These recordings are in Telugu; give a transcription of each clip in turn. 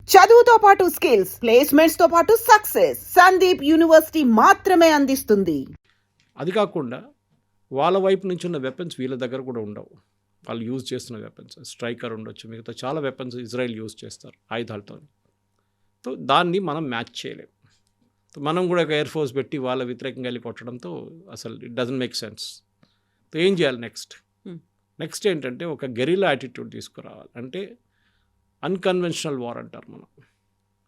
చదువుతో పాటు స్కిల్స్, ప్లేస్మెంట్స్ తో పాటు సక్సెస్ సందీప్ యూనివర్సిటీ మాత్రమే అందిస్తుంది. అది కాకుండా వాళ్ళ వైపు నుంచి ఉన్న వెపన్స్ వీళ్ళ దగ్గర కూడా ఉండవు. వాళ్ళు యూజ్ చేస్తున్న వెపన్స్ స్ట్రైకర్ ఉండొచ్చు, మిగతా చాలా వెపన్స్ ఇజ్రాయెల్ యూజ్ చేస్తారు ఆయుధాలతో. సో దాన్ని మనం మ్యాచ్ చేయలేం. మనం కూడా ఒక ఎయిర్ ఫోర్స్ పెట్టి వాళ్ళ వ్యతిరేకంగా వెళ్ళి కొట్టడంతో అసలు ఇట్ డజంట్ మేక్ సెన్స్. ఏం చేయాలి నెక్స్ట్ ఏంటంటే ఒక గెరిల్లా యాటిట్యూడ్ తీసుకురావాలి. అంటే అన్కన్వెన్షనల్ వార్ అంటారు. మనం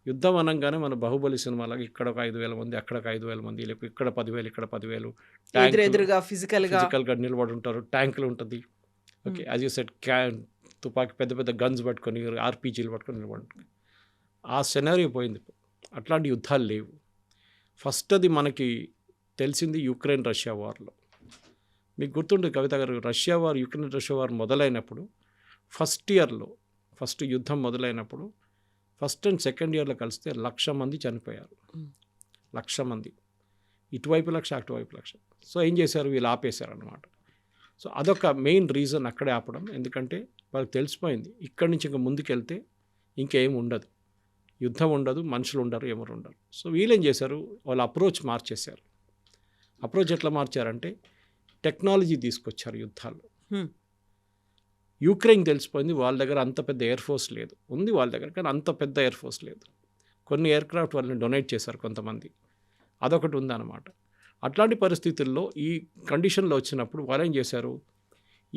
యుద్ధం అనగానే మన బాహుబలి సినిమాలాగా ఇక్కడ ఒక 5,000 మంది, అక్కడ ఒక 5,000 మంది, లేకపోతే ఇక్కడ 10,000 ఇక్కడ 10,000 ఎదురుగా ఫిజికల్గా నిలబడి ఉంటారు, ట్యాంకులు ఉంటుంది. ఓకే, యాజ్ యూ సెడ్ తుపాకీ పెద్ద పెద్ద గన్స్ పట్టుకొని ఆర్పీజీలు పట్టుకొని నిలబడి ఉంటుంది. ఆ సెనారియో పోయింది. అట్లాంటి యుద్ధాలు లేవు. ఫస్ట్ అది మనకి తెలిసింది యుక్రెయిన్ రష్యా వార్లో. మీకు గుర్తుంటుంది Kavitha garu, Russia war Ukraine Russia war మొదలైనప్పుడు ఫస్ట్ యుద్ధం మొదలైనప్పుడు ఫస్ట్ అండ్ సెకండ్ ఇయర్లో కలిస్తే 1,00,000 మంది చనిపోయారు. 1,00,000 మంది, ఇటువైపు 1,00,000 అటువైపు 1,00,000. సో ఏం చేశారు, వీళ్ళు ఆపేశారు అన్నమాట. సో అదొక మెయిన్ రీజన్ అక్కడే ఆపడం. ఎందుకంటే వాళ్ళకి తెలిసిపోయింది ఇక్కడి నుంచి ఇంకా ముందుకెళ్తే ఇంకేం ఉండదు, యుద్ధం ఉండదు, మనుషులు ఉండరు, ఎవరు ఉండరు. సో వీళ్ళేం చేశారు, వాళ్ళ అప్రోచ్ మార్చేశారు. అప్రోచ్ ఎట్లా మార్చారంటే టెక్నాలజీ తీసుకొచ్చారు యుద్ధాల్లో. యుక్రెయిన్ తెలిసిపోయింది వాళ్ళ దగ్గర అంత పెద్ద ఎయిర్ ఫోర్స్ లేదు, ఉంది వాళ్ళ దగ్గర, కానీ అంత పెద్ద ఎయిర్ ఫోర్స్ లేదు. కొన్ని ఎయిర్ క్రాఫ్ట్ వాళ్ళని డొనేట్ చేశారు కొంతమంది, అదొకటి ఉందన్నమాట. అట్లాంటి పరిస్థితుల్లో ఈ కండిషన్లో వచ్చినప్పుడు వాళ్ళు ఏం చేశారు,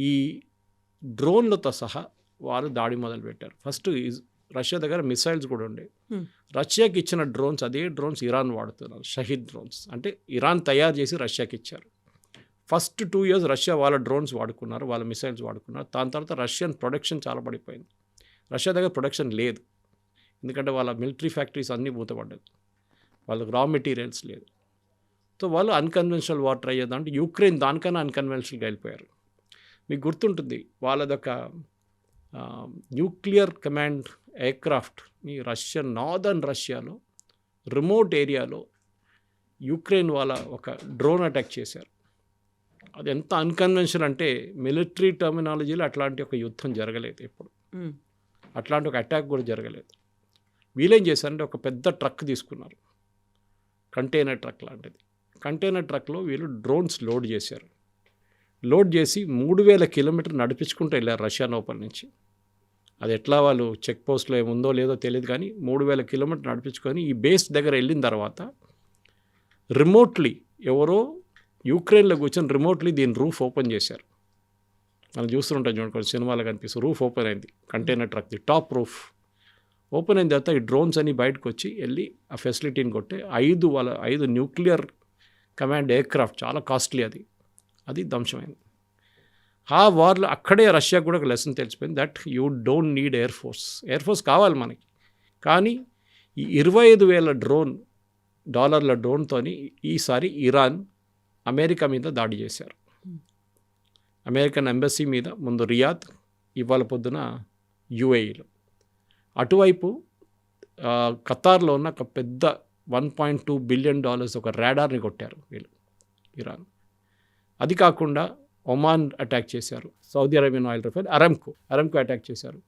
ఈ డ్రోన్లతో సహా వాళ్ళు దాడి మొదలుపెట్టారు. ఫస్ట్ రష్యా దగ్గర మిసైల్స్ కూడా ఉండే. రష్యాకి ఇచ్చిన డ్రోన్స్, అదే డ్రోన్స్ ఇరాన్ వాడుతున్నారు, షహీద్ డ్రోన్స్. అంటే ఇరాన్ తయారు చేసి రష్యాకి ఇచ్చారు. ఫస్ట్ 2 years రష్యా వాళ్ళ డ్రోన్స్ వాడుకున్నారు, వాళ్ళ మిసైల్స్ వాడుకున్నారు. దాని తర్వాత రష్యన్ ప్రొడక్షన్ చాలా పడిపోయింది. రష్యా దగ్గర ప్రొడక్షన్ లేదు, ఎందుకంటే వాళ్ళ మిలిటరీ ఫ్యాక్టరీస్ అన్నీ మూతపడ్డది, వాళ్ళకి రా మెటీరియల్స్ లేదు. సో వాళ్ళు అన్కన్వెన్షనల్ వార్ ట్రై చేద్దాం అంటే యుక్రెయిన్ దానికన్నా అన్కన్వెన్షనల్గా వెళ్ళిపోయారు. మీకు గుర్తుంటుంది వాళ్ళదొక న్యూక్లియర్ కమాండ్ ఎయిర్క్రాఫ్ట్ ఈ నార్దర్న్ రష్యాలో రిమోట్ ఏరియాలో యుక్రెయిన్ వాళ్ళ ఒక డ్రోన్ అటాక్ చేశారు. అది ఎంత అన్కన్వెన్షనల్ అంటే మిలిటరీ టర్మినాలజీలో అట్లాంటి ఒక యుద్ధం జరగలేదు ఎప్పుడు, అట్లాంటి ఒక అటాక్ కూడా జరగలేదు. వీళ్ళేం చేశారంటే ఒక పెద్ద ట్రక్ తీసుకున్నారు, కంటైనర్ ట్రక్ లాంటిది. కంటైనర్ ట్రక్లో వీళ్ళు డ్రోన్స్ లోడ్ చేశారు. లోడ్ చేసి 3,000 కిలోమీటర్లు నడిపించుకుంటూ వెళ్ళారు రష్యా లోపల నుంచి. అది ఎట్లా వాళ్ళు చెక్ పోస్ట్లో ఏముందో లేదో తెలియదు, కానీ 3,000 కిలోమీటర్లు నడిపించుకొని ఈ బేస్ దగ్గర వెళ్ళిన తర్వాత రిమోట్లీ ఎవరో యుక్రెయిన్లో కూర్చొని రిమోట్లీ దీని రూఫ్ ఓపెన్ చేశారు. మనం చూస్తుంటాం చూడండి, కొన్ని సినిమాలో కనిపిస్తుంది, రూఫ్ ఓపెన్ అయింది కంటైనర్ ట్రక్ది, టాప్ రూఫ్ ఓపెన్ అయిన తర్వాత ఈ డ్రోన్స్ అన్ని బయటకు వచ్చి వెళ్ళి ఆ ఫెసిలిటీని కొట్టే 5 న్యూక్లియర్ కమాండ్ ఎయిర్క్రాఫ్ట్, చాలా కాస్ట్లీ అది ధ్వంసమైంది. ఆ వార్లో అక్కడే రష్యా కూడా ఒక లెసన్ తెలిసిపోయింది, that you don't need air force కావాలి మనకి. కానీ ఈ 25,000 డాలర్ల డ్రోన్తోని ఈసారి ఇరాన్ అమెరికా మీద దాడి చేశారు. అమెరికన్ ఎంబసీ మీద, ముందు రియాద్, ఇవాళ పొద్దున యుఏఈలో. అటువైపు ఖతార్లో ఉన్న ఒక పెద్ద $1.2 బిలియన్ ఒక రాడార్ని కొట్టారు వీళ్ళు, ఇరాన్. అది కాకుండా ఒమాన్ అటాక్ చేశారు, Saudi Arabian oil refinery Aramco attack చేశారు.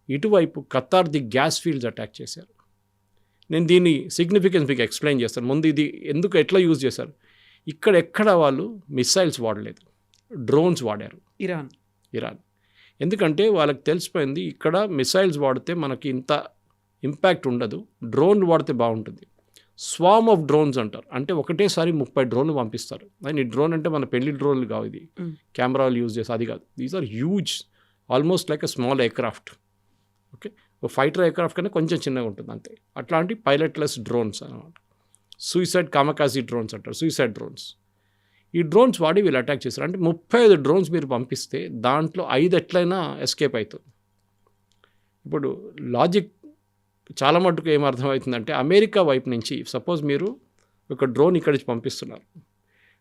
ఇటువైపు ఖతార్ది గ్యాస్ ఫీల్డ్స్ అటాక్ చేశారు. నేను దీని సిగ్నిఫికెన్స్ మీకు ఎక్స్ప్లెయిన్ చేస్తాను. ముందు ఇది ఎట్లా యూజ్ చేశారు, ఎక్కడ వాళ్ళు మిసైల్స్ వాడలేదు, డ్రోన్స్ వాడారు ఇరాన్. ఎందుకంటే వాళ్ళకి తెలిసిపోయింది ఇక్కడ మిసైల్స్ వాడితే మనకి ఇంత ఇంపాక్ట్ ఉండదు, డ్రోన్ వాడితే బాగుంటుంది. స్వామ్ ఆఫ్ డ్రోన్స్ అంటారు, అంటే ఒకటేసారి 30 డ్రోన్లు పంపిస్తారు. ఈ డ్రోన్ అంటే మన పెళ్లి డ్రోన్లు కావు, ఇది కెమెరాలు యూజ్ చేసి అది కాదు. These are huge, almost like a small aircraft. Okay, fighter aircraft కన్నా కొంచెం చిన్నగా ఉంటుంది అంతే. అట్లాంటి పైలట్లెస్ డ్రోన్స్ అన్నమాట. సూసైడ్ కామకాజీ డ్రోన్స్ అంటారు, సూసైడ్ డ్రోన్స్. ఈ డ్రోన్స్ వాడి వీళ్ళు అటాక్ చేశారు. అంటే 35 డ్రోన్స్ మీరు పంపిస్తే దాంట్లో 5 ఎట్లయినా ఎస్కేప్ అవుతుంది. ఇప్పుడు లాజిక్ చాలా మటుకు ఏమర్థమవుతుందంటే, అమెరికా వైపు నుంచి సపోజ్ మీరు ఒక డ్రోన్ ఇక్కడి నుంచి పంపిస్తున్నారు,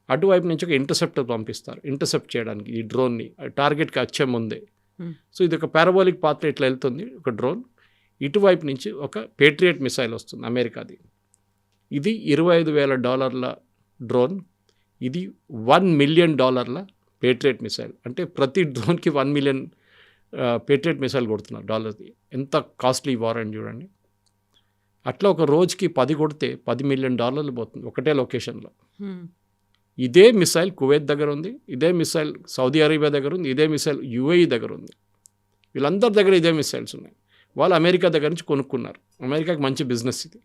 అటువైపు నుంచి ఒక ఇంటర్సెప్టర్ పంపిస్తారు ఇంటర్సెప్ట్ చేయడానికి ఈ డ్రోన్ని టార్గెట్కి వచ్చే ముందే. సో ఇది ఒక పారాబోలిక్ పాత్ర ఇట్లా వెళ్తుంది ఒక డ్రోన్, ఇటువైపు నుంచి ఒక పేట్రియట్ మిసైల్ వస్తుంది అమెరికాది. ఇది $25,000 డ్రోన్, ఇది $1 మిలియన్ పేట్రియట్ మిసైల్. అంటే ప్రతి డ్రోన్కి 1 మిలియన్ పేట్రియట్ మిసైల్ కొడుతున్నారు డాలర్ది. ఎంత కాస్ట్లీ వార్ అని చూడండి. అట్లా ఒక రోజుకి 10 కొడితే $10 మిలియన్ పోతుంది ఒకటే లొకేషన్లో. ఇదే మిసైల్ కువైట్ దగ్గర ఉంది, ఇదే మిసైల్ సౌదీ అరేబియా దగ్గర ఉంది, ఇదే మిసైల్ యుఏఈ దగ్గర ఉంది. వీళ్ళందరి దగ్గర ఇదే మిసైల్స్ ఉన్నాయి. వాళ్ళు అమెరికా దగ్గర నుంచి కొనుక్కున్నారు. అమెరికాకి మంచి బిజినెస్ ఇది.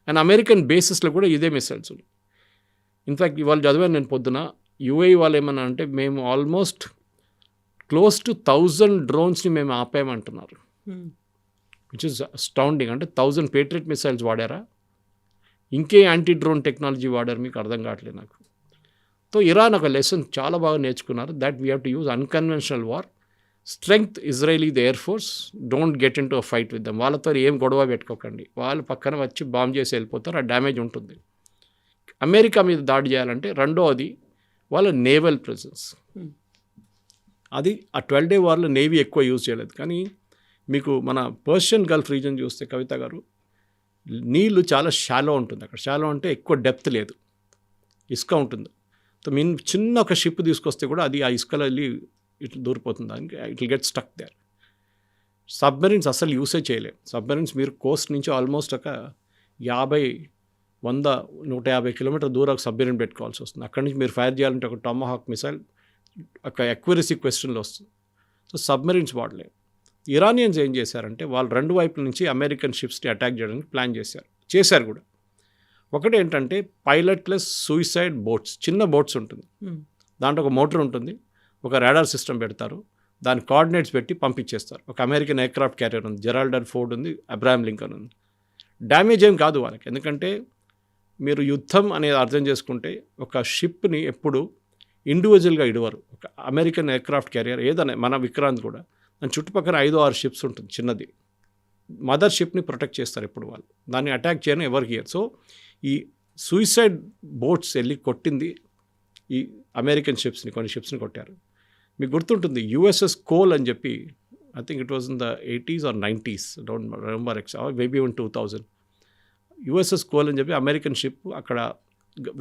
అండ్ అమెరికన్ బేసిస్లో కూడా ఇదే మిసైల్స్ ఉన్నాయి. ఇన్ఫ్యాక్ట్ ఇవాళ చదివాను నేను పొద్దున, యుఏఈ వాళ్ళు ఏమన్నా అంటే మేము ఆల్మోస్ట్ క్లోజ్ టు 1000 డ్రోన్స్ని మేము ఆపేయమంటున్నారు, విచ్ ఇస్ అస్టౌండింగ్. అంటే 1000 పేట్రియట్ మిసైల్స్ వాడారా, ఇంకే యాంటీ డ్రోన్ టెక్నాలజీ వాడారు, మీకు అర్థం కావట్లేదు నాకు. సో ఇరాన్ ఒక లెసన్ చాలా బాగా నేర్చుకున్నారు, that we have to use unconventional war, strength Israeli the air force, don't get in to a fight with them. వాళ్ళతో ఏం గొడవ పెట్టుకోకండి, వాళ్ళు పక్కన వచ్చి బాంబ్ చేసి వెళ్ళిపోతారు, ఆ డ్యామేజ్ ఉంటుంది. అమెరికా మీద దాడి చేయాలంటే రెండోది వాళ్ళ నేవల్ ప్రెజెన్స్. అది ఆ 12 డే వార్లో నేవీ ఎక్కువ యూజ్ చేయలేదు. కానీ మీకు మన పర్షియన్ గల్ఫ్ రీజన్ చూస్తే కవిత గారు, నీళ్ళు చాలా షాలో ఉంటుంది అక్కడ. షాలో అంటే ఎక్కువ డెప్త్ లేదు, ఇసుక ఉంటుంది. సో మీన్ చిన్న ఒక షిప్ తీసుకొస్తే కూడా అది ఆ ఇసుకలో వెళ్ళి ఇట్లా దూరిపోతుంది, దానికి it will get stuck there. Submarines అసలు యూసే చేయలేము. సబ్మెరీన్స్ మీరు కోస్ట్ నుంచి ఆల్మోస్ట్ ఒక 50, 100, 150 కిలోమీటర్ దూరం ఒక సబ్మెరీన్ పెట్టుకోవాల్సి వస్తుంది. అక్కడి నుంచి మీరు ఫైర్ చేయాలంటే ఒక టామాహాక్ మిసైల్ ఒక అక్యురసీ క్వశ్చన్లో వస్తుంది. So submarines వాడలేము. ఇరానియన్స్ ఏం చేశారంటే వాళ్ళు రెండు వైపుల నుంచి అమెరికన్ షిప్స్ని అటాక్ చేయడానికి ప్లాన్ చేశారు కూడా. ఒకటి ఏంటంటే పైలట్లెస్ సూయిసైడ్ బోట్స్, చిన్న బోట్స్ ఉంటుంది, దాంట్లో ఒక మోటార్ ఉంటుంది, ఒక రాడార్ సిస్టమ్ పెడతారు, దాని కోఆర్డినేట్స్ పెట్టి పంపించేస్తారు. ఒక అమెరికన్ ఎయిర్క్రాఫ్ట్ క్యారియర్ ఉంది, జెరాల్డ్ ఆర్ ఫోర్డ్ ఉంది, అబ్రహాం లింకన్ ఉంది. డ్యామేజ్ ఏం కాదు వాళ్ళకి, ఎందుకంటే మీరు యుద్ధం అనేది అర్థం చేసుకుంటే ఒక షిప్ని ఎప్పుడు ఇండివిజువల్గా ఇడవరు. ఒక అమెరికన్ ఎయిర్క్రాఫ్ట్ క్యారియర్ ఏదైనా, మన విక్రాంత్ కూడా దాని చుట్టుపక్కల 5-6 షిప్స్ ఉంటుంది చిన్నది, మదర్ షిప్ని ప్రొటెక్ట్ చేస్తారు ఎప్పుడు వాళ్ళు, దాన్ని అటాక్ చేయని ఎవరికి ఇయర్. సో ఈ సూయిసైడ్ బోట్స్ వెళ్ళి కొట్టింది ఈ అమెరికన్ షిప్స్ని, కొన్ని షిప్స్ని కొట్టారు. మీకు గుర్తుంటుంది యుఎస్ఎస్ కోల్ అని చెప్పి, I think it was in the 80s or 90s, don't remember maybe in 2000. USS coal అని చెప్పి అమెరికన్ షిప్ అక్కడ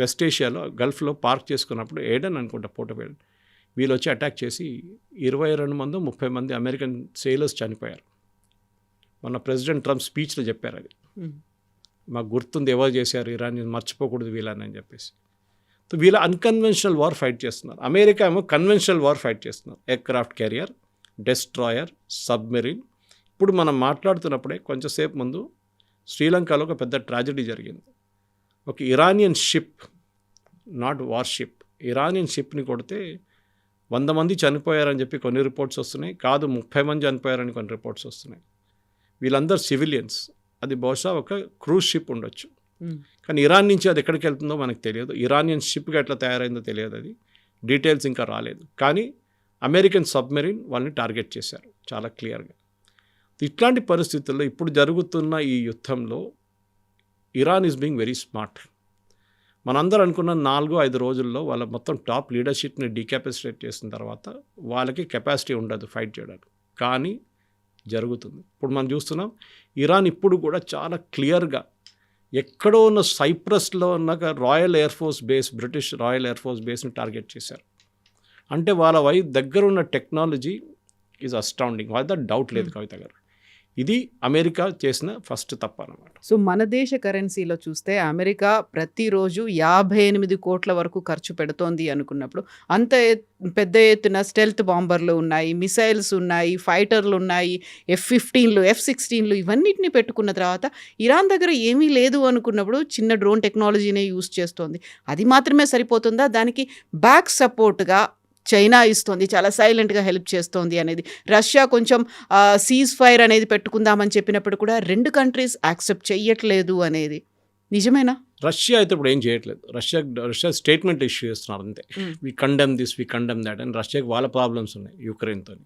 వెస్ట్ ఏషియాలో గల్ఫ్లో పార్క్ చేసుకున్నప్పుడు, ఏడన్ అనుకుంటా పోర్టోబెల్, వీళ్ళు వచ్చి అటాక్ చేసి 22 మంది 30 మంది అమెరికన్ సెయిలర్స్ చనిపోయారు. మన ప్రెసిడెంట్ ట్రంప్ స్పీచ్లో చెప్పారు, అది మాకు గుర్తుంది ఎవరు చేశారు, ఇరాన్ మర్చిపోకూడదు వీళ్ళని అని చెప్పేసి. సో వీళ్ళ అన్కన్వెన్షనల్ వార్ ఫైట్ చేస్తున్నారు. అమెరికా ఏమో కన్వెన్షనల్ వార్ ఫైట్ చేస్తున్నారు, ఎయిర్క్రాఫ్ట్ క్యారియర్, డెస్ట్రాయర్, సబ్మెరీన్. ఇప్పుడు మనం మాట్లాడుతున్నప్పుడే కొంచెంసేపు ముందు శ్రీలంకలో ఒక పెద్ద ట్రాజడీ జరిగింది. ఒక Iranian ship, not war ship, Iranian షిప్ని కొడితే 100 మంది చనిపోయారని చెప్పి కొన్ని రిపోర్ట్స్ వస్తున్నాయి, కాదు 30 మంది చనిపోయారని కొన్ని రిపోర్ట్స్ వస్తున్నాయి. వీళ్ళందరూ సివిలియన్స్. అది బహుశా ఒక క్రూజ్ షిప్ ఉండొచ్చు, కానీ ఇరాన్ నుంచి అది ఎక్కడికి వెళ్తుందో మనకు తెలియదు. ఇరానియన్ షిప్గా ఎట్లా తయారైందో తెలియదు, అది డీటెయిల్స్ ఇంకా రాలేదు. కానీ అమెరికన్ సబ్మెరీన్ వాళ్ళని టార్గెట్ చేశారు చాలా క్లియర్గా. ఇట్లాంటి పరిస్థితుల్లో ఇప్పుడు జరుగుతున్న ఈ యుద్ధంలో Iran is being very smart. మనందరూ అనుకున్న 4-5 రోజుల్లో వాళ్ళ మొత్తం టాప్ లీడర్షిప్ని డీకెపాసిటేట్ చేసిన తర్వాత వాళ్ళకి కెపాసిటీ ఉండదు ఫైట్ చేయడానికి, కానీ జరుగుతుంది. ఇప్పుడు మనం చూస్తున్నాం ఇరాన్ ఇప్పుడు కూడా చాలా క్లియర్గా ఎక్కడో ఉన్న సైప్రస్లో ఉన్న royal air force base, British royal air force బేస్ని టార్గెట్ చేశారు. అంటే వాళ్ళ దగ్గర ఉన్న టెక్నాలజీ ఈజ్ అస్టౌండింగ్, వాళ్ళ డౌట్ లేదు కవిత గారు. ఇది అమెరికా చేసిన ఫస్ట్ తప్పు అన్నమాట. సో మన దేశ కరెన్సీలో చూస్తే అమెరికా ప్రతిరోజు 58 కోట్ల వరకు ఖర్చు పెడుతోంది అనుకున్నప్పుడు, అంత పెద్ద ఎత్తున స్టెల్త్ బాంబర్లు ఉన్నాయి, మిసైల్స్ ఉన్నాయి, ఫైటర్లు ఉన్నాయి, F-15లు, F-16లు, ఇవన్నిటిని పెట్టుకున్న తర్వాత ఇరాన్ దగ్గర ఏమీ లేదు అనుకున్నప్పుడు చిన్న డ్రోన్ టెక్నాలజీనే యూజ్ చేస్తోంది. అది మాత్రమే సరిపోతుందా? దానికి బ్యాక్ సపోర్ట్గా చైనా ఇస్తోంది, చాలా సైలెంట్గా హెల్ప్ చేస్తోంది అనేది. రష్యా కొంచెం సీజ్ ఫైర్ అనేది పెట్టుకుందామని చెప్పినప్పుడు కూడా 2 కంట్రీస్ యాక్సెప్ట్ చెయ్యట్లేదు అనేది నిజమేనా? రష్యా అయితే ఇప్పుడు ఏం చేయట్లేదు. రష్యా స్టేట్మెంట్ ఇష్యూ చేస్తున్నారు అంతే, we condemn this, we condemn that అని. రష్యాకి వాళ్ళ ప్రాబ్లమ్స్ ఉన్నాయి యుక్రెయిన్తో.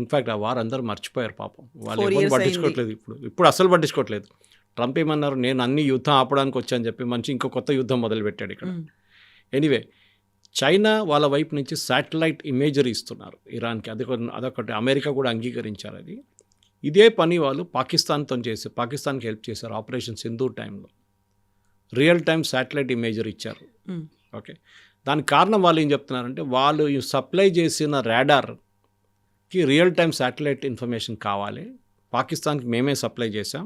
ఇన్ఫ్యాక్ట్ ఆ వార్ అందరూ మర్చిపోయారు పాపం, వాళ్ళు ఎవరు పట్టించుకోవట్లేదు. ఇప్పుడు అసలు పట్టించుకోవట్లేదు. ట్రంప్ ఏమన్నారు, నేను అన్ని యుద్ధం ఆపడానికి వచ్చాను చెప్పి మంచి ఇంకో కొత్త యుద్ధం మొదలుపెట్టాడు ఇక్కడ. ఎనీవే, చైనా వాళ్ళ వైపు నుంచి శాటిలైట్ ఇమేజరీ ఇస్తున్నారు ఇరాన్కి, అదొకటి అమెరికా కూడా అంగీకరించారు అది. ఇదే పని వాళ్ళు పాకిస్తాన్తో పాకిస్తాన్కి హెల్ప్ చేశారు ఆపరేషన్ సింధూర్ టైంలో. రియల్ టైం శాటిలైట్ ఇమేజరీ ఇచ్చారు. ఓకే, దానికి కారణం వాళ్ళు ఏం చెప్తున్నారంటే, వాళ్ళు సప్లై చేసిన రాడార్కి రియల్ టైం శాటిలైట్ ఇన్ఫర్మేషన్ కావాలి, పాకిస్తాన్కి మేమే సప్లై చేసాం,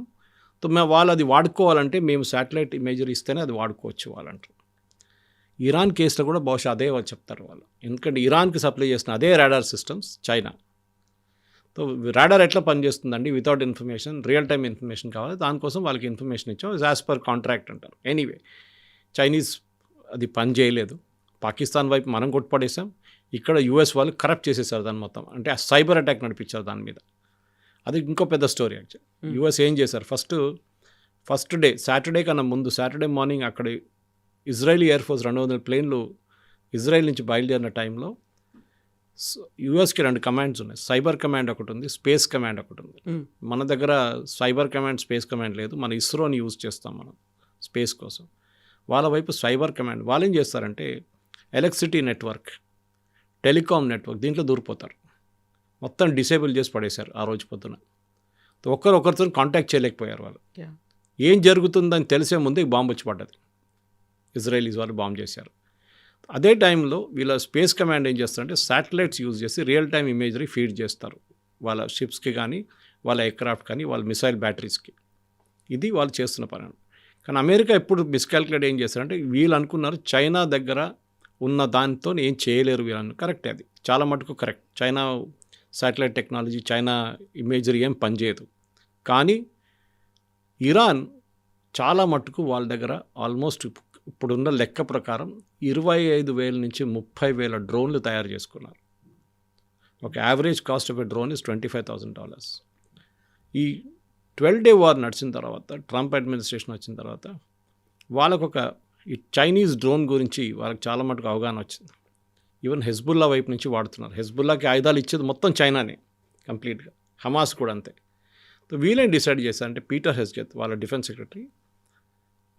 సో వాళ్ళు అది వాడుకోవాలంటే మేము శాటిలైట్ ఇమేజరీ ఇస్తేనే అది వాడుకోవచ్చు వాళ్ళంటారు. ఇరాన్ కేసులో కూడా బహుశా అదే వాళ్ళు చెప్తారు వాళ్ళు, ఎందుకంటే ఇరాన్కి సప్లై చేసిన అదే radar systems China. So radar ఎట్లా పనిచేస్తుందండి, without information, real time information కావాలి, దానికోసం వాళ్ళకి ఇన్ఫర్మేషన్ ఇచ్చాం, యాజ్ పర్ కాంట్రాక్ట్ అంటారు. ఎనీవే చైనీస్ అది పని చేయలేదు, పాకిస్తాన్ వైపు మనం కొట్టుపడేసాం, ఇక్కడ యూఎస్ వాళ్ళు కరప్ట్ చేసేసారు దాన్ని మొత్తం, అంటే ఆ సైబర్ అటాక్ నడిపించారు దాని మీద. అది ఇంకో పెద్ద స్టోరీ యాక్చువల్. యూఎస్ ఏం చేశారు, ఫస్ట్ డే సాటర్డే కన్నా ముందు, సాటర్డే మార్నింగ్ అక్కడ ఇజ్రాయలీ ఎయిర్ ఫోర్స్ 200 ప్లేన్లు ఇజ్రాయెల్ నుంచి బయలుదేరిన టైంలో యూఎస్కి 2 కమాండ్స్ ఉన్నాయి. సైబర్ కమాండ్ ఒకటి ఉంది, స్పేస్ కమాండ్ ఒకటి ఉంది. మన దగ్గర సైబర్ కమాండ్, స్పేస్ కమాండ్ లేదు, మన ఇస్రోని యూజ్ చేస్తాం మనం స్పేస్ కోసం. వాళ్ళ వైపు సైబర్ కమాండ్. వాళ్ళు ఏం చేస్తారంటే ఎలక్ట్రిసిటీ నెట్వర్క్, టెలికాం నెట్వర్క్ దీంట్లో దూరిపోతారు, మొత్తం డిసేబుల్ చేసి పడేశారు ఆ రోజు పొద్దున. ఒకరితో కాంటాక్ట్ చేయలేకపోయారు వాళ్ళు. ఏం జరుగుతుందని తెలిసే ముందే బాంబు వచ్చి పడ్డది, ఇజ్రాయలీస్ వాళ్ళు బాంబు చేశారు. అదే టైంలో వీళ్ళ స్పేస్ కమాండ్ ఏం చేస్తారంటే శాటిలైట్స్ యూజ్ చేసి రియల్ టైమ్ ఇమేజరీ ఫీడ్ చేస్తారు వాళ్ళ షిప్స్కి కానీ, వాళ్ళ ఎయిర్క్రాఫ్ట్ కానీ, వాళ్ళ మిసైల్ బ్యాటరీస్కి. ఇది వాళ్ళు చేస్తున్న పని. కానీ అమెరికా ఎప్పుడు మిస్కాల్కులేట్ ఏం చేస్తారంటే వీళ్ళు అనుకున్నారు చైనా దగ్గర ఉన్న దానితో ఏం చేయలేరు వీళ్ళని. కరెక్టే, అది చాలా మటుకు correct. China satellite technology, China imagery ఏం పనిచేయదు. కానీ ఇరాన్ చాలా మటుకు వాళ్ళ దగ్గర ఆల్మోస్ట్ ఇప్పుడున్న లెక్క ప్రకారం 25,000 నుంచి 30,000 డ్రోన్లు తయారు చేసుకున్నారు. ఒక average cost of a drone is $25,000. ఈ 12-డే వార్ నడిచిన తర్వాత, ట్రంప్ అడ్మినిస్ట్రేషన్ వచ్చిన తర్వాత వాళ్ళకొక ఈ చైనీస్ డ్రోన్ గురించి వాళ్ళకి చాలా మటుకు అవగాహన వచ్చింది. ఈవెన్ హెజ్బుల్లా వైపు నుంచి వాడుతున్నారు. హెజ్బుల్లాకి ఆయుధాలు ఇచ్చేది మొత్తం చైనానే కంప్లీట్గా, హమాస్ కూడా అంతే. సో వీళ్ళని డిసైడ్ చేశారంటే పీటర్ హెస్గెత్ వాళ్ళ డిఫెన్స్ సెక్రటరీ,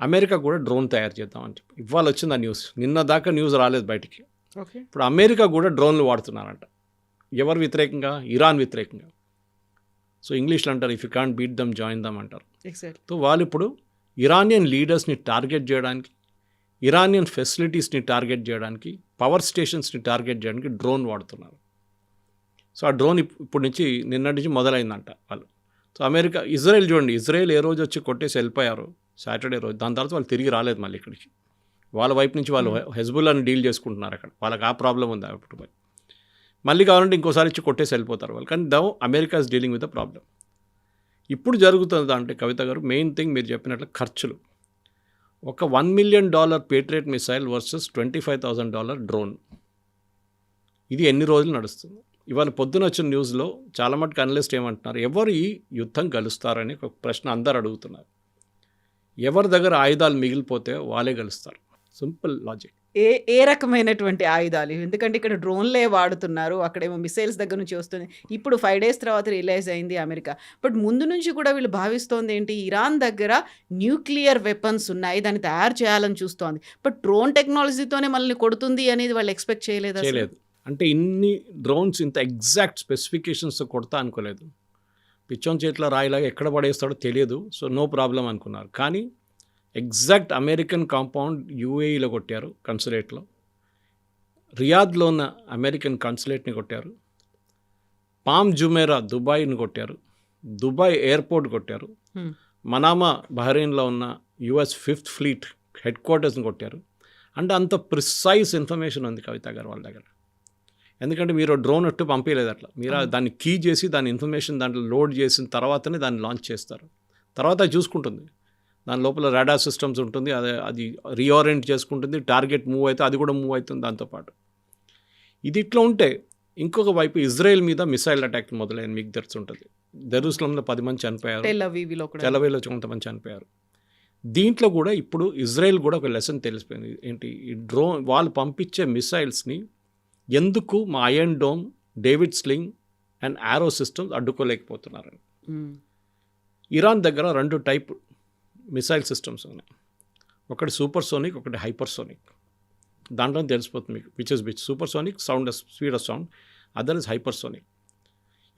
అమెరికా కూడా డ్రోన్ తయారు చేద్దామని చెప్పి. ఇవాళ వచ్చింది ఆ న్యూస్, నిన్న దాకా న్యూస్ రాలేదు బయటికి. ఇప్పుడు అమెరికా కూడా డ్రోన్లు వాడుతున్నారంట. ఎవరు వ్యతిరేకంగా? ఇరాన్ వ్యతిరేకంగా. సో ఇంగ్లీష్లో అంటారు if you can't beat them join them అంటారు. సో వాళ్ళు ఇప్పుడు ఇరానియన్ లీడర్స్ని టార్గెట్ చేయడానికి, ఇరానియన్ ఫెసిలిటీస్ని టార్గెట్ చేయడానికి, పవర్ స్టేషన్స్ని టార్గెట్ చేయడానికి డ్రోన్ వాడుతున్నారు. సో ఆ డ్రోన్ ఇప్పుడు నుంచి నిన్నటి నుంచి మొదలైందంట వాళ్ళు. సో అమెరికా, ఇజ్రాయెల్ చూడండి, ఇజ్రాయెల్ ఏ రోజు వచ్చి కొట్టేసి వెళ్ళిపోయారు సాటర్డే రోజు, దాని తర్వాత వాళ్ళు తిరిగి రాలేదు మళ్ళీ ఇక్కడికి. వాళ్ళ వైపు నుంచి వాళ్ళు హెజ్బుల్లాని డీల్ చేసుకుంటున్నారు అక్కడ, వాళ్ళకి ఆ ప్రాబ్లం ఉంది అప్పుడు. మళ్ళీ కావాలంటే ఇంకోసారి ఇచ్చి కొట్టేసి వెళ్ళిపోతారు వాళ్ళు. కానీ America is dealing with the problem. ఇప్పుడు జరుగుతుంది అంటే కవిత గారు, మెయిన్ థింగ్ మీరు చెప్పినట్లు ఖర్చులు. ఒక $1 million patriot missile versus $25,000 drone, ఇది ఎన్ని రోజులు నడుస్తుంది? ఇవాళ పొద్దున వచ్చిన న్యూస్లో చాలా మటుకు అనలిస్ట్ ఏమంటున్నారు, ఎవరు ఈ యుద్ధం గెలుస్తారని ఒక ప్రశ్న అందరు అడుగుతున్నారు. ఎవరి దగ్గర ఆయుధాలు మిగిలిపోతే వాళ్ళే గెలుస్తారు. Simple logic. ఏ రకమైనటువంటి ఆయుధాలు? ఎందుకంటే ఇక్కడ డ్రోన్లే వాడుతున్నారు, అక్కడేమో మిసైల్స్ దగ్గర నుంచి వస్తుంది. ఇప్పుడు 5 days తర్వాత రిలైజ్ అయింది అమెరికా. బట్ ముందు నుంచి కూడా వీళ్ళు భావిస్తోంది ఏంటి, ఇరాన్ దగ్గర న్యూక్లియర్ వెపన్స్ ఉన్నాయి, దాన్ని తయారు చేయాలని చూస్తోంది. బట్ డ్రోన్ టెక్నాలజీతోనే మనల్ని కొడుతుంది అనేది వాళ్ళు ఎక్స్పెక్ట్ చేయలేదు. అంటే ఇన్ని డ్రోన్స్ ఇంత ఎగ్జాక్ట్ స్పెసిఫికేషన్స్ కొడతా అనుకోలేదు. పిచ్చోన్ చేతిలో రాయిలాగా ఎక్కడ పడేస్తాడో తెలియదు, సో నో ప్రాబ్లం అనుకున్నారు. కానీ ఎగ్జాక్ట్ అమెరికన్ కాంపౌండ్ యూఏఈలో కొట్టారు, కన్సులేట్లో. రియాద్లో ఉన్న అమెరికన్ కన్సులేట్ని కొట్టారు. పామ్ జుమేరా దుబాయ్ని కొట్టారు. దుబాయ్ ఎయిర్పోర్ట్ కొట్టారు. మనామా బహ్రెయిన్లో ఉన్న US 5th ఫ్లీట్ హెడ్ క్వార్టర్స్ని కొట్టారు. అంటే అంత ప్రిసైజ్ ఇన్ఫర్మేషన్ ఉంది కవిత గారు వాళ్ళ దగ్గర. ఎందుకంటే మీరు డ్రోన్ అట్టు పంపించలేదు అట్లా, మీరు దాన్ని కీ చేసి దాని ఇన్ఫర్మేషన్ దాంట్లో లోడ్ చేసిన తర్వాతనే దాన్ని లాంచ్ చేస్తారు. తర్వాత చూసుకుంటుంది, దాని లోపల రాడార్ సిస్టమ్స్ ఉంటుంది, అది రీఓరియంట్ చేసుకుంటుంది, టార్గెట్ మూవ్ అయితే అది కూడా మూవ్ అవుతుంది దాంతోపాటు. ఇది ఇట్లా ఉంటే ఇంకొక వైపు ఇజ్రాయెల్ మీద మిసైల్ అటాక్ మొదలైన మీకు తెలుసుంటుంది. జెరూసలంలో 10 మంది చనిపోయారు, టెల్-అవీవ్లో కొంతమంది చనిపోయారు. దీంట్లో కూడా ఇప్పుడు ఇజ్రాయెల్ కూడా ఒక లెసన్ తెలిసిపోయింది ఏంటి, ఈ డ్రోన్ వాళ్ళు పంపించే మిసైల్స్ని ఎందుకు మా Iron Dome, David Sling and Arrow systems అడ్డుకోలేకపోతున్నారని. ఇరాన్ దగ్గర 2 టైప్ మిసైల్ సిస్టమ్స్ ఉన్నాయి, ఒకటి సూపర్సోనిక్, ఒకటి హైపర్సోనిక్. దాంట్లో తెలిసిపోతుంది మీకు which is which. Supersonic sound, speed of sound, other is hypersonic.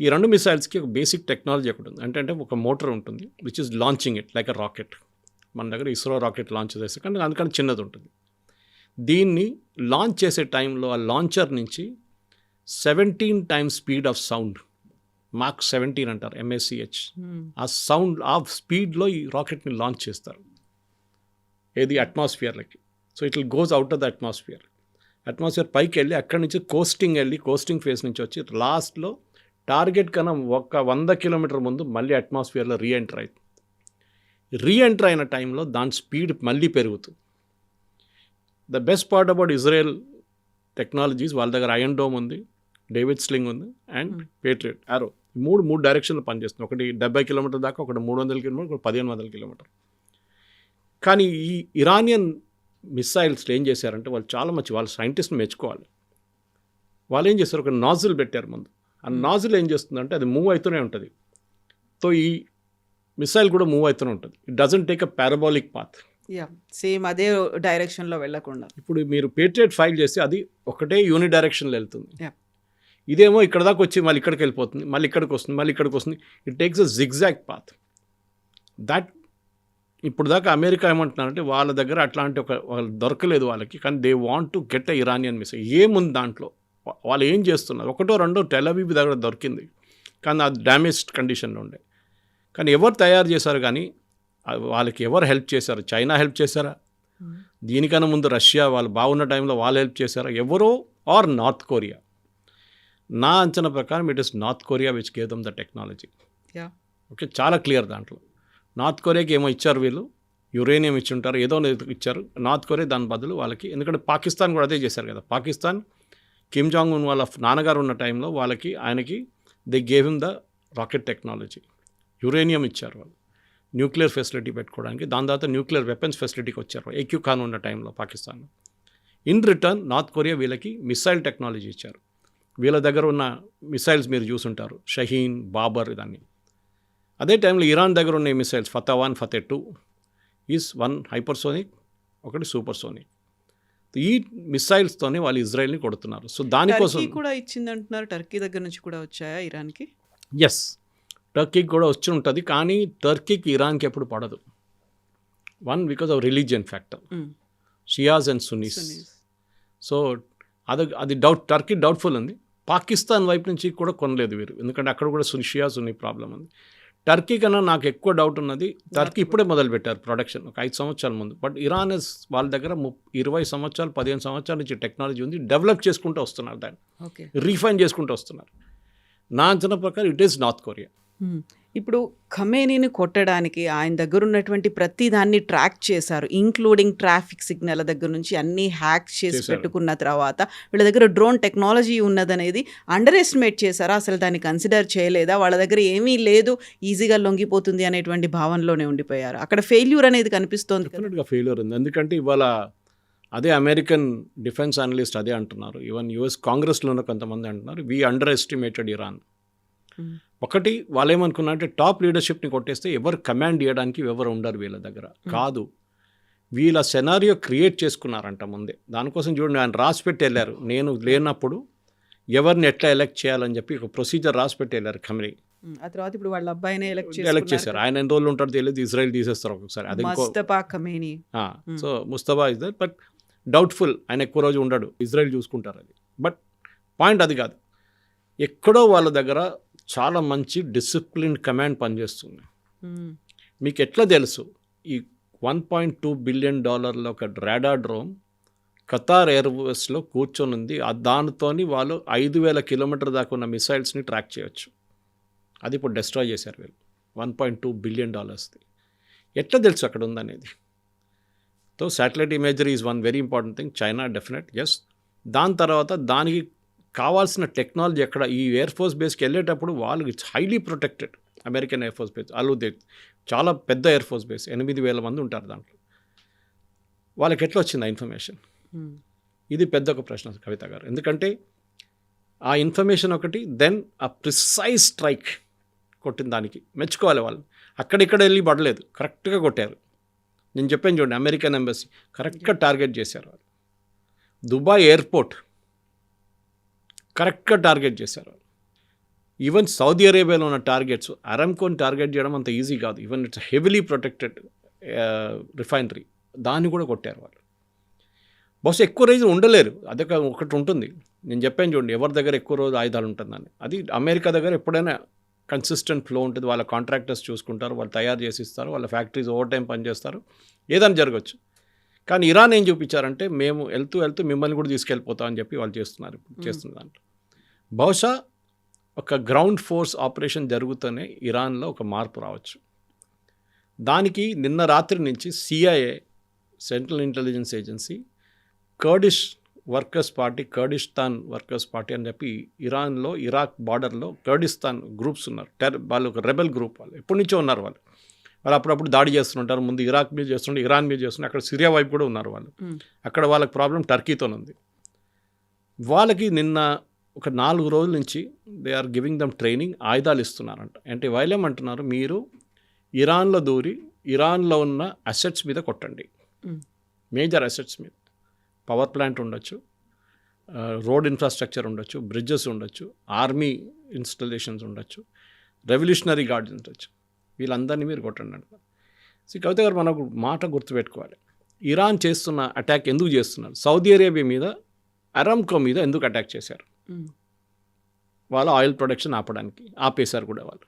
ఈ 2 మిసైల్స్కి ఒక బేసిక్ టెక్నాలజీ ఒకటి ఉంది, అంటే ఒక మోటార్ ఉంటుంది which is launching it like a rocket. మన దగ్గర ఇస్రో రాకెట్ లాంచ్ చేస్తే కానీ అందుకని చిన్నది ఉంటుంది. దీన్ని లాంచ్ చేసే టైంలో ఆ లాంచర్ నుంచి 17 times స్పీడ్ ఆఫ్ సౌండ్ మాక్ 17 అంటారు MACH. Hmm. ఆ సౌండ్ ఆ స్పీడ్లో ఈ రాకెట్ని లాంచ్ చేస్తారు ఏది అట్మాస్ఫియర్లకి. So it will goes out of the atmosphere పైకి వెళ్ళి అక్కడి నుంచి కోస్టింగ్ ఫేస్ నుంచి వచ్చి లాస్ట్లో టార్గెట్ కన్నా 100 కిలోమీటర్ ముందు మళ్ళీ అట్మాస్ఫియర్లో రీఎంటర్ అయిన టైంలో దాని స్పీడ్ మళ్ళీ పెరుగుతుంది. The best part about Israel technologies, వాళ్ళ దగ్గర ఐరన్ డోమ్ ఉంది, డేవిడ్ స్లింగ్ ఉంది అండ్ పేట్రియట్ యారో. మూడు డైరెక్షన్లో పనిచేస్తుంది. ఒకటి 70 కిలోమీటర్ దాకా, ఒకటి 300 కిలోమీటర్, ఒకటి 1500 కిలోమీటర్. కానీ ఈ ఇరానియన్ మిసైల్స్ ఏం చేశారంటే వాళ్ళు చాలా మంచి, వాళ్ళ సైంటిస్ట్ని మెచ్చుకోవాలి. వాళ్ళు ఏం చేస్తారు, ఒక నాజిల్ పెట్టారు ముందు. ఆ నాజిల్ ఏం చేస్తుందంటే అది మూవ్ అవుతూనే ఉంటుంది. సో ఈ మిసైల్ కూడా మూవ్ అవుతూనే ఉంటుంది. It doesn't take a parabolic path. Same అదే డైరెక్షన్లో వెళ్ళకుండా. ఇప్పుడు మీరు పేట్రియట్ ఫైల్ చేస్తే అది ఒకటే యూని డైరెక్షన్లో వెళ్తుంది. Yeah. ఇదేమో ఇక్కడ దాకా వచ్చి మళ్ళీ ఇక్కడికి వెళ్ళిపోతుంది, మళ్ళీ ఇక్కడికి వస్తుంది. It takes a zigzag path. That ఇప్పుడు దాకా అమెరికా ఏమంటున్నారంటే వాళ్ళ దగ్గర అట్లాంటి వాళ్ళు దొరకలేదు వాళ్ళకి, కానీ they want to get a Iranian missile. ఏముంది దాంట్లో, వాళ్ళు ఏం చేస్తున్నారు, ఒకటో రెండో టెల్ అవీవ్ దగ్గర దొరికింది, కానీ అది డ్యామేజ్డ్ కండిషన్లో ఉండే. కానీ ఎవరు తయారు చేశారు, కానీ వాళ్ళకి ఎవరు హెల్ప్ చేశారు? చైనా హెల్ప్ చేశారా? దీనికన్నా ముందు రష్యా వాళ్ళు బాగున్న టైంలో వాళ్ళు హెల్ప్ చేశారా? ఎవరో ఆర్ నార్త్ కొరియా? నా అంచనా ప్రకారం it is north Korea which gave them the technology. Okay, చాలా క్లియర్ దాంట్లో. నార్త్ కొరియాకి ఏమో ఇచ్చారు వీళ్ళు, యురేనియం ఇచ్చి ఉంటారు, ఏదో ఇచ్చారు నార్త్ కొరియా దాని బదులు వాళ్ళకి. ఎందుకంటే పాకిస్తాన్ కూడా అదే చేశారు కదా. పాకిస్తాన్ కిమ్ జాంగ్ ఉన్ వాళ్ళ నాన్నగారు ఉన్న టైంలో ఆయనకి they gave him the rocket technology. Uranium ఇచ్చారు వాళ్ళు న్యూక్లియర్ ఫెసిలిటీ పెట్టుకోవడానికి. దాని తర్వాత న్యూక్లియర్ వెపన్స్ ఫెసిలిటీకి వచ్చారు ఏక్యూ ఖాన్ ఉన్న టైంలో Pakistan. In return north Korea వీళ్ళకి మిసైల్ టెక్నాలజీ ఇచ్చారు. వీళ్ళ దగ్గర ఉన్న మిసైల్స్ మీరు చూసుంటారు, షహీన్, బాబర్, ఇదాన్ని. అదే టైంలో ఇరాన్ దగ్గర ఉన్న మిసైల్స్ ఫతా-1, ఫతా-2 ఈజ్ వన్ హైపర్సోనిక్, ఒకటి సూపర్సోనిక్. ఈ మిసైల్స్తోనే వాళ్ళు ఇజ్రాయెల్ని కొడుతున్నారు. సో దానికోసం కూడా ఇచ్చిందంటున్నారు. టర్కీ దగ్గర నుంచి కూడా వచ్చాయా ఇరాన్కి? ఎస్, టర్కీకి కూడా వచ్చి ఉంటుంది, కానీ టర్కీకి ఇరాన్కి ఎప్పుడు పడదు. Because of religion factor, Shias and Sunny's. So అది టర్కీ డౌట్ఫుల్ ఉంది. పాకిస్తాన్ వైపు నుంచి కూడా కొనలేదు వీరు, ఎందుకంటే అక్కడ కూడా షియా సున్నీ ప్రాబ్లం ఉంది. టర్కీ కన్నా నాకు ఎక్కువ డౌట్ ఉన్నది, టర్కీ ఇప్పుడే మొదలుపెట్టారు ప్రొడక్షన్ ఒక 5 సంవత్సరాల ముందు. బట్ ఇరాన్ వాళ్ళ దగ్గర 20 సంవత్సరాలు 15 సంవత్సరాల నుంచి టెక్నాలజీ ఉంది, డెవలప్ చేసుకుంటూ వస్తున్నారు, దాన్ని రీఫైన్ చేసుకుంటూ వస్తున్నారు. నా అంచనా ప్రకారం ఇట్ ఈస్ నార్త్ కొరియా. ఇప్పుడు ఖమేనీని కొట్టడానికి ఆయన దగ్గర ఉన్నటువంటి ప్రతి దాన్ని ట్రాక్ చేశారు, ఇంక్లూడింగ్ ట్రాఫిక్ సిగ్నల్ దగ్గర నుంచి అన్నీ హ్యాక్ చేసి పెట్టుకున్న తర్వాత వీళ్ళ దగ్గర డ్రోన్ టెక్నాలజీ ఉన్నదనేది అండర్ ఎస్టిమేట్ చేశారా? అసలు దాన్ని కన్సిడర్ చేయలేదా? వాళ్ళ దగ్గర ఏమీ లేదు, ఈజీగా లొంగిపోతుంది అనేటువంటి భావనలోనే ఉండిపోయారు. అక్కడ ఫెయిల్యూర్ అనేది కనిపిస్తోంది. డెఫినెట్గా ఫెయిల్యూర్ ఉంది, ఎందుకంటే ఇవాళ అదే అమెరికన్ డిఫెన్స్ అనలిస్ట్ అదే అంటున్నారు, ఈవెన్ యుఎస్ కాంగ్రెస్లో ఉన్న కొంతమంది అంటున్నారు, వీ అండర్ ఎస్టిమేటెడ్ ఇరాన్. ఒకటి వాళ్ళు ఏమనుకున్నారంటే టాప్ లీడర్షిప్ని కొట్టేస్తే ఎవరు కమాండ్ చేయడానికి ఎవరు ఉండరు వీళ్ళ దగ్గర. కాదు, వీళ్ళ సెనారియో క్రియేట్ చేసుకున్నారంట ముందే. దానికోసం చూడండి, ఆయన రాసి పెట్టి వెళ్ళారు, నేను లేనప్పుడు ఎవరిని ఎట్లా ఎలక్ట్ చేయాలని చెప్పి ఒక ప్రొసీజర్ రాసి పెట్టి వెళ్ళారు ఖమేనీ. ఆ తర్వాత ఇప్పుడు వాళ్ళ అబ్బాయినే ఎలక్ట్ చేశారు. ఆయన ఎన్ని రోజులు ఉంటారో తెలియదు, ఇజ్రాయెల్ తీసేస్తారు ఒకసారి. అది Mustafa Khamenei. So Mustafa is that, but doubtful, ఆయన ఎక్కువ రోజు ఉండడు, ఇజ్రాయెల్ చూసుకుంటారు అది. బట్ పాయింట్ అది కాదు, ఎక్కడో వాళ్ళ దగ్గర చాలా మంచి డిసిప్లిన్ కమాండ్ పనిచేస్తుంది. మీకు ఎట్లా తెలుసు, ఈ $1.2 బిలియన్ ఒక రాడార్ డ్రోన్ ఖతార్ ఎయిర్వేస్లో కూర్చొని ఉంది. దానితోని వాళ్ళు 5,000 కిలోమీటర్ దాకా ఉన్న మిసైల్స్ని ట్రాక్ చేయొచ్చు. అది ఇప్పుడు డెస్ట్రాయ్ చేశారు వీళ్ళు. $1.2 బిలియన్. ఎట్లా తెలుసు అక్కడ ఉందనేది? So satellite imagery is one very important thing. China definite, yes. దాని తర్వాత దానికి కావాల్సిన టెక్నాలజీ ఎక్కడ, ఈ ఎయిర్ ఫోర్స్ బేస్కి వెళ్ళేటప్పుడు వాళ్ళు it's highly protected. American air force base చాలా పెద్ద ఎయిర్ ఫోర్స్ బేస్, 8,000 మంది ఉంటారు దాంట్లో. వాళ్ళకి ఎట్లా వచ్చింది ఆ ఇన్ఫర్మేషన్? ఇది పెద్ద ఒక ప్రశ్న కవిత గారు, ఎందుకంటే ఆ ఇన్ఫర్మేషన్ ఒకటి, దెన్ ఆ ప్రిసైజ్ స్ట్రైక్ కొట్టిన దానికి మెచ్చుకోవాలి వాళ్ళు. అక్కడిక్కడ వెళ్ళి పడలేదు, కరెక్ట్గా కొట్టారు. నేను చెప్పాను చూడండి, అమెరికన్ ఎంబసీ కరెక్ట్గా టార్గెట్ చేశారు వాళ్ళు. దుబాయ్ ఎయిర్పోర్ట్ కరెక్ట్గా టార్గెట్ చేశారు. ఈవెన్ సౌదీ అరేబియాలో ఉన్న టార్గెట్స్, అరామ్కోని టార్గెట్ చేయడం అంత ఈజీ కాదు. Even it's heavily protected refinery, దాన్ని కూడా కొట్టారు వాళ్ళు. బహుశా ఎక్కువ రోజు ఉండలేరు, అదే ఒకటి ఉంటుంది. నేను చెప్పాను చూడండి, ఎవరి దగ్గర ఎక్కువ రోజు ఆయుధాలు ఉంటుందని. అది అమెరికా దగ్గర ఎప్పుడైనా కన్సిస్టెంట్ ఫ్లో ఉంటుంది, వాళ్ళ కాంట్రాక్టర్స్ చూసుకుంటారు, వాళ్ళు తయారు చేసి ఇస్తారు, వాళ్ళ ఫ్యాక్టరీస్ ఓవర్ టైం పనిచేస్తారు, ఏదైనా జరగచ్చు. కానీ ఇరాన్ ఏం చూపించారంటే మేము వెళ్తూ మిమ్మల్ని కూడా తీసుకెళ్ళిపోతాం అని చెప్పి వాళ్ళు చేస్తున్న దాంట్లో బహుశా ఒక గ్రౌండ్ ఫోర్స్ ఆపరేషన్ జరుగుతూనే ఇరాన్లో ఒక మార్పు రావచ్చు. దానికి నిన్న రాత్రి నుంచి CIA, Central Intelligence Agency, Kurdish Workers Party, Kurdistan Workers Party అని చెప్పి ఇరాన్లో ఇరాక్ బార్డర్లో కర్డిస్తాన్ గ్రూప్స్ ఉన్నారు. వాళ్ళు ఒక రెబెల్ గ్రూప్, వాళ్ళు ఎప్పటి నుంచో ఉన్నారు. వాళ్ళు అప్పుడప్పుడు దాడి చేస్తుంటారు. ముందు ఇరాక్ మీద చేస్తుంటే ఇరాన్ మీద చేస్తుంటే అక్కడ సిరియా వైపు కూడా ఉన్నారు వాళ్ళు. అక్కడ వాళ్ళకి ప్రాబ్లం టర్కీతో ఉంది. వాళ్ళకి నిన్న ఒక 4 రోజుల నుంచి they are giving them training, ఆయుధాలు ఇస్తున్నారంట. అంటే వాళ్ళేమంటున్నారు, మీరు ఇరాన్లో దూరి ఇరాన్లో ఉన్న అసెట్స్ మీద కొట్టండి, మేజర్ అసెట్స్ మీద. పవర్ ప్లాంట్ ఉండొచ్చు, రోడ్ ఇన్ఫ్రాస్ట్రక్చర్ ఉండొచ్చు, బ్రిడ్జెస్ ఉండొచ్చు, ఆర్మీ ఇన్స్టలేషన్స్ ఉండొచ్చు, రెవల్యూషనరీ గార్డ్స్ ఉండొచ్చు, వీళ్ళందరినీ మీరు కొట్టండి అంటారు. కవిత గారు మనకు మాట గుర్తుపెట్టుకోవాలి, ఇరాన్ చేస్తున్న అటాక్ ఎందుకు చేస్తున్నారు? సౌదీ అరేబియా మీద, అరామ్కో మీద ఎందుకు అటాక్ చేశారు? వాళ్ళ ఆయిల్ ప్రొడక్షన్ ఆపేశారు కూడా వాళ్ళు.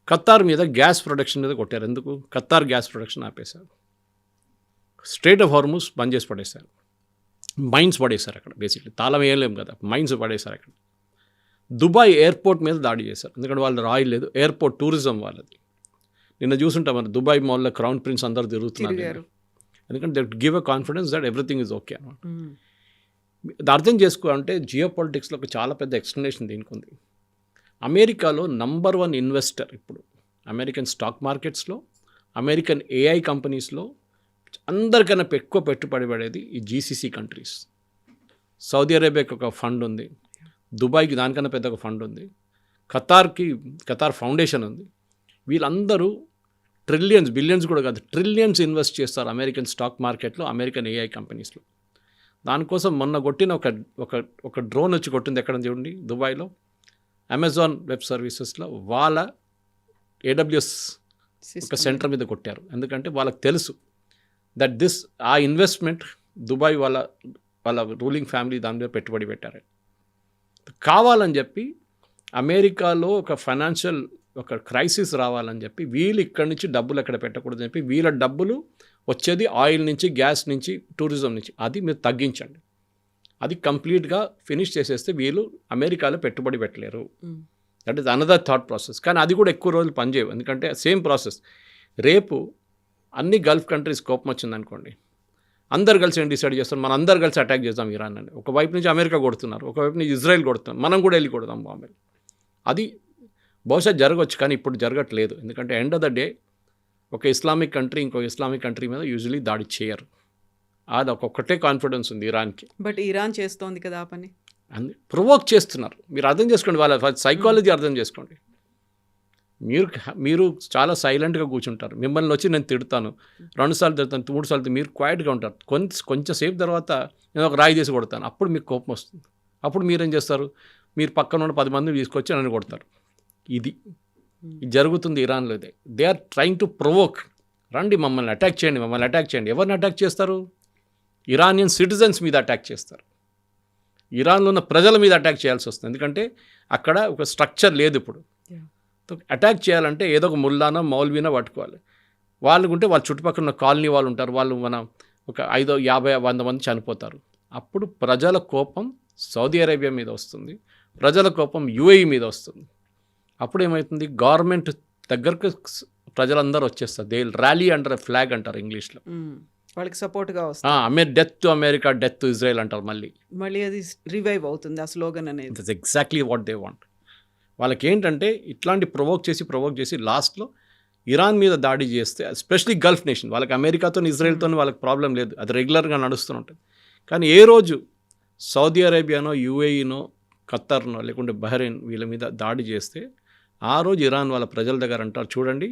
ఖతార్ మీద గ్యాస్ ప్రొడక్షన్ మీద కొట్టారు. ఎందుకు? ఖతార్ గ్యాస్ ప్రొడక్షన్ ఆపేశారు. స్ట్రేట్ ఆఫ్ హార్ముజ్ బంద్ చేసి పడేశారు. మైన్స్ పడేశారు అక్కడ. బేసిక్లీ తాళం వేయలేము కదా, మైన్స్ పడేశారు అక్కడ. దుబాయ్ ఎయిర్పోర్ట్ మీద దాడి చేశారు. ఎందుకంటే వాళ్ళు రాయిల్ లేదు, ఎయిర్పోర్ట్ టూరిజం వాళ్ళది. నిన్న చూసుంటాం మన దుబాయ్ మాల్లో క్రౌన్ ప్రిన్స్ అందరూ తిరుగుతున్నారు. ఎందుకంటే they give a confidence that everything is okay అనమాట. అర్థం చేసుకోవాలంటే జియో పాలిటిక్స్లో ఒక చాలా పెద్ద ఎక్స్ప్లెనేషన్ దీనికి ఉంది. అమెరికాలో నంబర్ 1 ఇన్వెస్టర్ ఇప్పుడు అమెరికన్ స్టాక్ మార్కెట్స్లో, అమెరికన్ AI కంపెనీస్లో అందరికన్నా ఎక్కువ పెట్టుబడి పడేది ఈ GCC కంట్రీస్. సౌదీ అరేబియాకి ఒక ఫండ్ ఉంది, దుబాయ్కి దానికన్నా పెద్ద ఒక ఫండ్ ఉంది, ఖతార్ ఫౌండేషన్ ఉంది. వీళ్ళందరూ ట్రిలియన్స్, బిలియన్స్ కూడా కాదు, ట్రిలియన్స్ ఇన్వెస్ట్ చేస్తారు అమెరికన్ స్టాక్ మార్కెట్లో, అమెరికన్ AI కంపెనీస్లో. దానికోసం మొన్న కొట్టిన ఒక డ్రోన్ వచ్చి కొట్టింది ఎక్కడ చూడండి, దుబాయ్లో అమెజాన్ వెబ్ సర్వీసెస్లో వాళ్ళ AWS ఒక సెంటర్ మీద కొట్టారు. ఎందుకంటే వాళ్ళకి తెలుసు దట్ ఆ ఇన్వెస్ట్మెంట్ దుబాయ్ వాళ్ళ రూలింగ్ ఫ్యామిలీ దాని మీద పెట్టుబడి పెట్టారు. కావాలని చెప్పి అమెరికాలో ఒక ఫైనాన్షియల్ ఒక క్రైసిస్ రావాలని చెప్పి వీళ్ళు ఇక్కడి నుంచి డబ్బులు ఎక్కడ పెట్టకూడదని చెప్పి వీళ్ళ డబ్బులు వచ్చేది ఆయిల్ నుంచి, గ్యాస్ నుంచి, టూరిజం నుంచి, అది మీరు తగ్గించండి. అది కంప్లీట్గా ఫినిష్ చేసేస్తే వీళ్ళు అమెరికాలో పెట్టుబడి పెట్టలేరు. That is another thought process. కానీ అది కూడా ఎక్కువ రోజులు పనిచేయవు. ఎందుకంటే సేమ్ ప్రాసెస్. రేపు అన్ని గల్ఫ్ కంట్రీస్ కోపం వచ్చిందనుకోండి, అందరు కలిసి ఏం డిసైడ్ చేస్తారు, మనం అందరు కలిసి అటాక్ చేద్దాం ఇరాన్ అని. ఒకవైపు నుంచి అమెరికా కొడుతున్నారు, ఒకవైపు నుంచి ఇజ్రాయెల్ కొడుతున్నారు, మనం కూడా వెళ్ళి కొడదాం బాంబే. అది బహుశా జరగవచ్చు, కానీ ఇప్పుడు జరగట్లేదు. ఎందుకంటే ఎండ్ ఆఫ్ ద డే ఒక ఇస్లామిక్ కంట్రీ ఇంకో ఇస్లామిక్ కంట్రీ మీద యూజువలీ దాడి చేయరు. అది ఒక్కటే కాన్ఫిడెన్స్ ఉంది ఇరాన్కి. బట్ ఇరాన్ చేస్తోంది కదా ఆ పని, ప్రొవోక్ చేస్తున్నారు. మీరు అర్థం చేసుకోండి, వాళ్ళ సైకాలజీ అర్థం చేసుకోండి. మీరు చాలా సైలెంట్గా కూర్చుంటారు, మిమ్మల్ని వచ్చి నేను తిడతాను, 2 సార్లు తిడతాను, 3 సార్లు మీరు క్వైట్గా ఉంటారు. కొంచెంసేపు తర్వాత నేను ఒక రాయి చేసి కొడతాను, అప్పుడు మీకు కోపం వస్తుంది. అప్పుడు మీరేం చేస్తారు, మీరు పక్కన ఉన్న 10 మందిని తీసుకొచ్చి నన్ను కొడతారు. ఇది జరుగుతుంది ఇరాన్లో. They are trying to provoke. రండి మమ్మల్ని అటాక్ చేయండి. ఎవరిని అటాక్ చేస్తారు? ఇరానియన్ సిటిజన్స్ మీద అటాక్ చేస్తారు. ఇరాన్లో ఉన్న ప్రజల మీద అటాక్ చేయాల్సి వస్తుంది. ఎందుకంటే అక్కడ ఒక స్ట్రక్చర్ లేదు. ఇప్పుడు అటాక్ చేయాలంటే ఏదో ఒక ముల్లానో మౌల్వీనో పట్టుకోవాలి. వాళ్ళకుంటే వాళ్ళ చుట్టుపక్కల ఉన్న కాలనీ వాళ్ళు ఉంటారు, వాళ్ళు ఒక 5, 50, 100 మంది చనిపోతారు. అప్పుడు ప్రజల కోపం సౌదీ అరేబియా మీద వస్తుంది, ప్రజల కోపం UAE మీద వస్తుంది. అప్పుడు ఏమవుతుంది, గవర్నమెంట్ దగ్గరకు ప్రజలందరూ వచ్చేస్తారు. They rally under a flag అంటారు ఇంగ్లీష్లో. వాళ్ళకి సపోర్ట్గా వస్తుంది. Death to America, death to Israel అంటారు. మళ్ళీ అది రివైవ్ అవుతుంది ఆ స్లోగన్ అనేది. That's exactly what they want. వాళ్ళకి ఏంటంటే ఇట్లాంటి ప్రొవోక్ చేసి లాస్ట్లో ఇరాన్ మీద దాడి చేస్తే, ఎస్పెషలీ గల్ఫ్ నేషన్, వాళ్ళకి అమెరికాతో ఇజ్రాయెల్తో వాళ్ళకి ప్రాబ్లం లేదు, అది రెగ్యులర్గా నడుస్తూ ఉంటుంది. కానీ ఏ రోజు సౌదీ అరేబియానో, UAEనో, ఖత్తర్నో, లేకుంటే బహ్రెయిన్ వీళ్ళ మీద దాడి చేస్తే ఆ రోజు ఇరాన్ వాళ్ళ ప్రజల దగ్గర అంటారు, చూడండి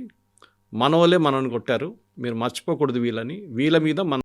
మన వాళ్ళే మనల్ని కొట్టారు, మీరు మర్చిపోకూడదు వీళ్ళని, వీళ్ళ మీద